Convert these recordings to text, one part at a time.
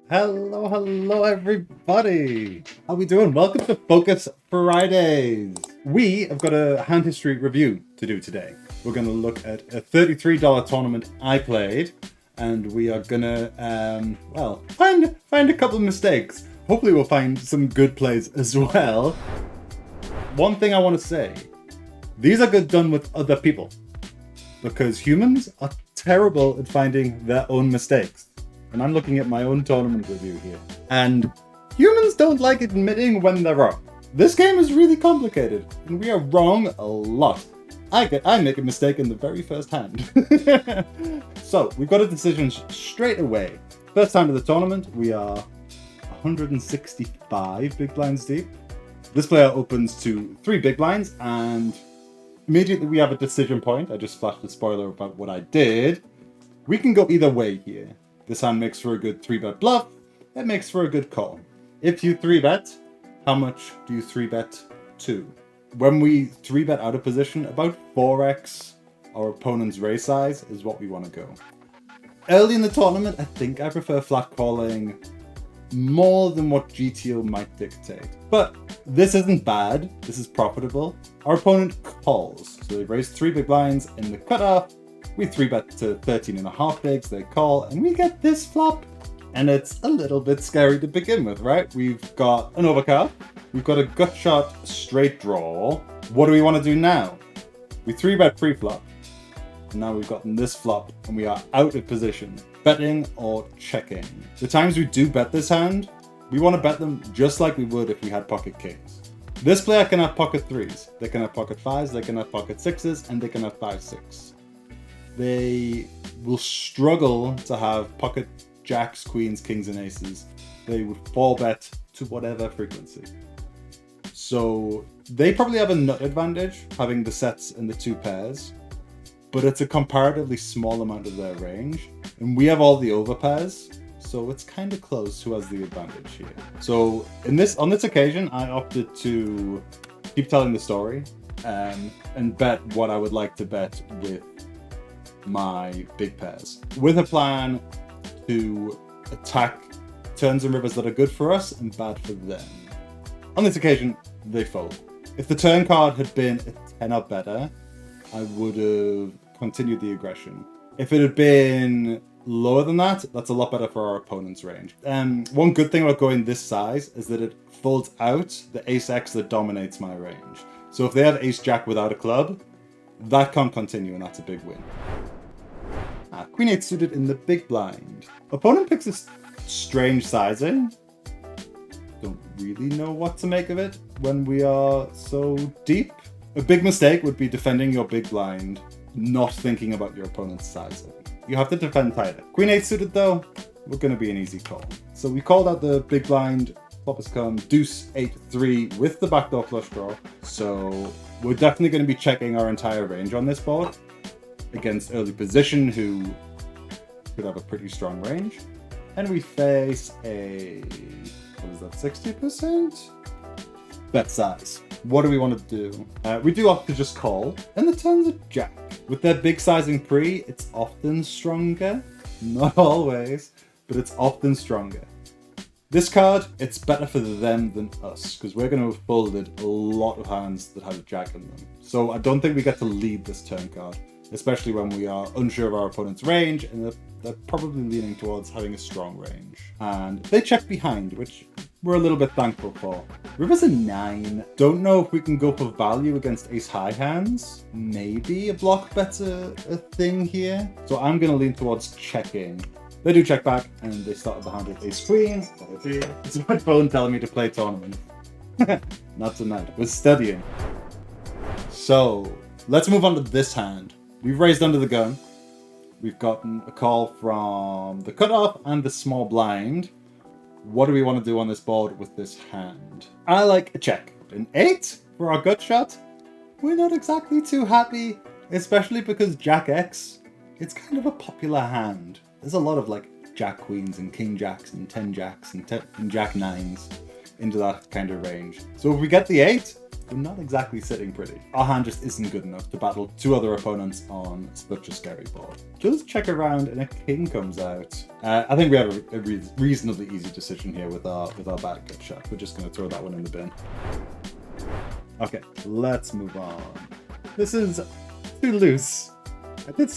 Hello everybody! How we doing? Welcome to Focus Fridays! We have got a hand history review to do today. We're going to look at a $33 tournament I played, and we are going to, find a couple of mistakes. Hopefully we'll find some good plays as well. One thing I want to say, these are good done with other people, because humans are terrible at finding their own mistakes. And I'm looking at my own tournament review here. And humans don't like admitting when they're wrong. This game is really complicated, and we are wrong a lot. I make a mistake in the very first hand. So, we've got a decision straight away. First hand of the tournament, we are 165 big blinds deep. This player opens to 3 big blinds, and immediately we have a decision point. I just flashed a spoiler about what I did. We can go either way here. This hand makes for a good 3-bet bluff. It makes for a good call. If you 3-bet, how much do you 3-bet to? When we 3-bet out of position, about 4x our opponent's raise size is what we want to go. Early in the tournament, I think I prefer flat calling more than what GTO might dictate. But this isn't bad. This is profitable. Our opponent calls. So they raise 3 big blinds in the cutoff. We 3-bet to 13.5 bigs, they call, and we get this flop. And it's a little bit scary to begin with, right? We've got an overcard, we've got a gut shot straight draw. What do we want to do now? We 3-bet pre-flop, and now we've gotten this flop, and we are out of position. Betting or checking. The times we do bet this hand, we want to bet them just like we would if we had pocket kings. This player can have pocket 3s, they can have pocket 5s, they can have pocket 6s, and they can have 5-6. They will struggle to have pocket jacks, queens, kings, and aces. They would 4-bet to whatever frequency. So they probably have a nut advantage, having the sets and the 2 pairs, but it's a comparatively small amount of their range. And we have all the overpairs, so it's kind of close who has the advantage here. So on this occasion, I opted to keep telling the story and bet what I would like to bet with my big pairs, with a plan to attack turns and rivers that are good for us and bad for them. On this occasion, they fold. If the turn card had been a 10 or better, I would have continued the aggression. If it had been lower than that, that's a lot better for our opponent's range. One good thing about going this size is that it folds out the ace-x that dominates my range. So if they have ace-jack without a club, that can't continue, and that's a big win. Queen 8 suited in the big blind. Opponent picks a strange sizing. Don't really know what to make of it when we are so deep. A big mistake would be defending your big blind, not thinking about your opponent's sizing. You have to defend tighter. Queen 8 suited though, we're going to be an easy call. So we called out the big blind. Flop has come deuce 8-3 with the backdoor flush draw. So we're definitely going to be checking our entire range on this board against early position, who could have a pretty strong range. And we face a, what is that, 60% bet size. What do we want to do? We do opt to just call, and the turns are jack. With their big sizing pre, it's often stronger. Not always, but it's often stronger. This card, it's better for them than us, because we're going to have folded a lot of hands that have a jack in them. So I don't think we get to lead this turn card, especially when we are unsure of our opponent's range, and they're probably leaning towards having a strong range. And they check behind, which we're a little bit thankful for. River's a 9. Don't know if we can go for value against ace-high hands. Maybe a block bet's a thing here. So I'm going to lean towards checking. They do check back, and they start at the hand with ace-queen. It's my phone telling me to play tournament. Not tonight. We're studying. So let's move on to this hand. We've raised under the gun. We've gotten a call from the cutoff and the small blind. What do we want to do on this board with this hand? I like a check. An 8 for our gut shot. We're not exactly too happy, especially because Jack X, it's kind of a popular hand. There's a lot of like Jack Queens and King Jacks and 10 Jacks and Jack 9s into that kind of range. So if we get the 8, we're not exactly sitting pretty. Our hand just isn't good enough to battle two other opponents on such a scary board. Just check around and a king comes out. I think we have a reasonably easy decision here with our bad gut shot. We're just going to throw that one in the bin. Okay, let's move on. This is too loose. I did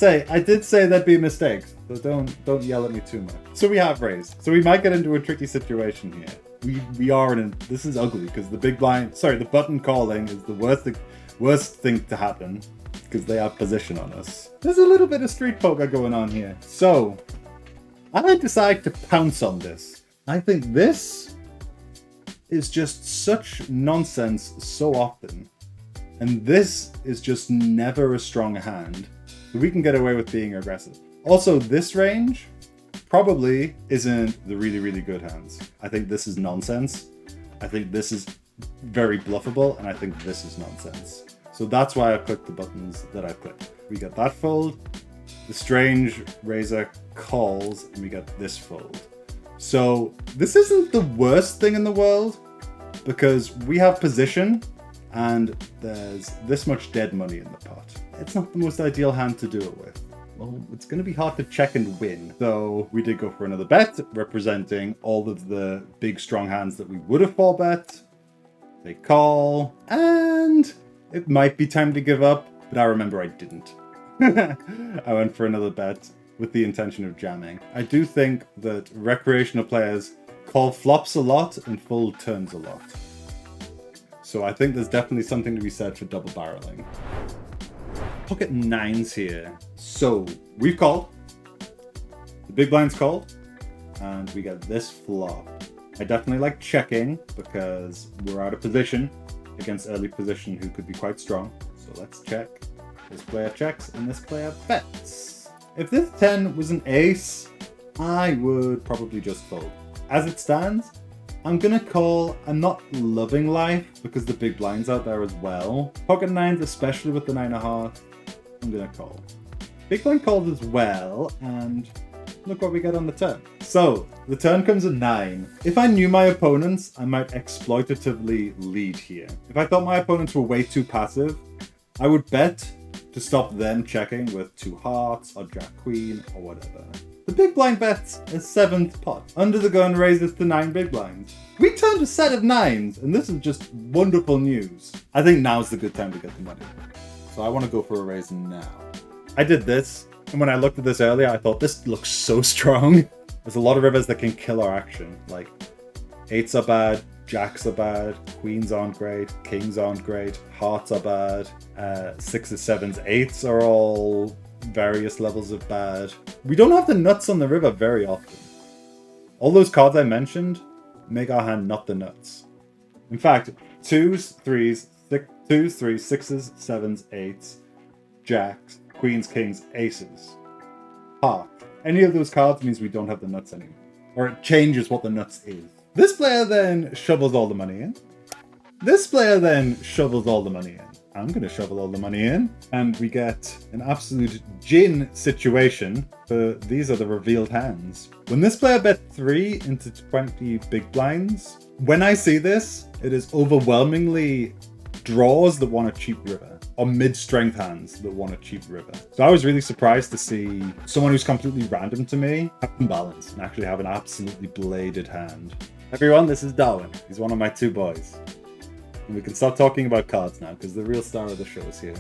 say there'd be mistakes, so don't yell at me too much. So we have raised. So we might get into a tricky situation here. We are in a, this is ugly because the button calling is the worst thing to happen because they have position on us. There's a little bit of street poker going on here. So I decide to pounce on this. I think this is just such nonsense so often. And this is just never a strong hand. We can get away with being aggressive. Also, this range probably isn't the really, really good hands. I think this is nonsense. I think this is very bluffable, and I think this is nonsense. So that's why I clicked the buttons that I clicked. We get that fold, the strange razor calls, and we get this fold. So this isn't the worst thing in the world, because we have position, and there's this much dead money in the pot. It's not the most ideal hand to do it with. Well, it's going to be hard to check and win. So we did go for another bet, representing all of the big strong hands that we would have 4-bet. They call, and it might be time to give up, but I remember I didn't. I went for another bet with the intention of jamming. I do think that recreational players call flops a lot and fold turns a lot. So I think there's definitely something to be said for double barreling. Pocket nines here. So we've called. The big blind's called. And we get this flop. I definitely like checking because we're out of position against early position who could be quite strong. So let's check. This player checks and this player bets. If this 10 was an ace, I would probably just fold. As it stands, I'm gonna call. I'm not loving life because the big blind's out there as well. Pocket nines, especially with the 9 of hearts, I'm gonna call. Big blind calls as well, and look what we get on the turn. So the turn comes at 9. If I knew my opponents, I might exploitatively lead here. If I thought my opponents were way too passive, I would bet to stop them checking with 2 hearts or jack queen or whatever. The big blind bets a 7th pot. Under the gun raises to 9 big blinds. We turned a set of 9s, and this is just wonderful news. I think now's the good time to get the money. So I want to go for a raise now. I did this, and when I looked at this earlier, I thought this looks so strong. There's a lot of rivers that can kill our action. Like 8s are bad, jacks are bad, queens aren't great, kings aren't great, hearts are bad, 6s, 7s, 8s are all various levels of bad. We don't have the nuts on the river very often. All those cards I mentioned make our hand not the nuts. In fact, 2s, 3s, 6s, 7s, 8s, jacks, queens, kings, aces, heart. Any of those cards means we don't have the nuts anymore. Or it changes what the nuts is. This player then shovels all the money in. This player then shovels all the money in. I'm going to shovel all the money in. And we get an absolute gin situation. These are the revealed hands. When this player bet 3 into 20 big blinds, when I see this, it is overwhelmingly draws that want a cheap river. Or mid-strength hands that want a cheap river. So I was really surprised to see someone who's completely random to me have some balance and actually have an absolutely bladed hand. Everyone, this is Darwin. He's one of my 2 boys. And we can stop talking about cards now because the real star of the show is here.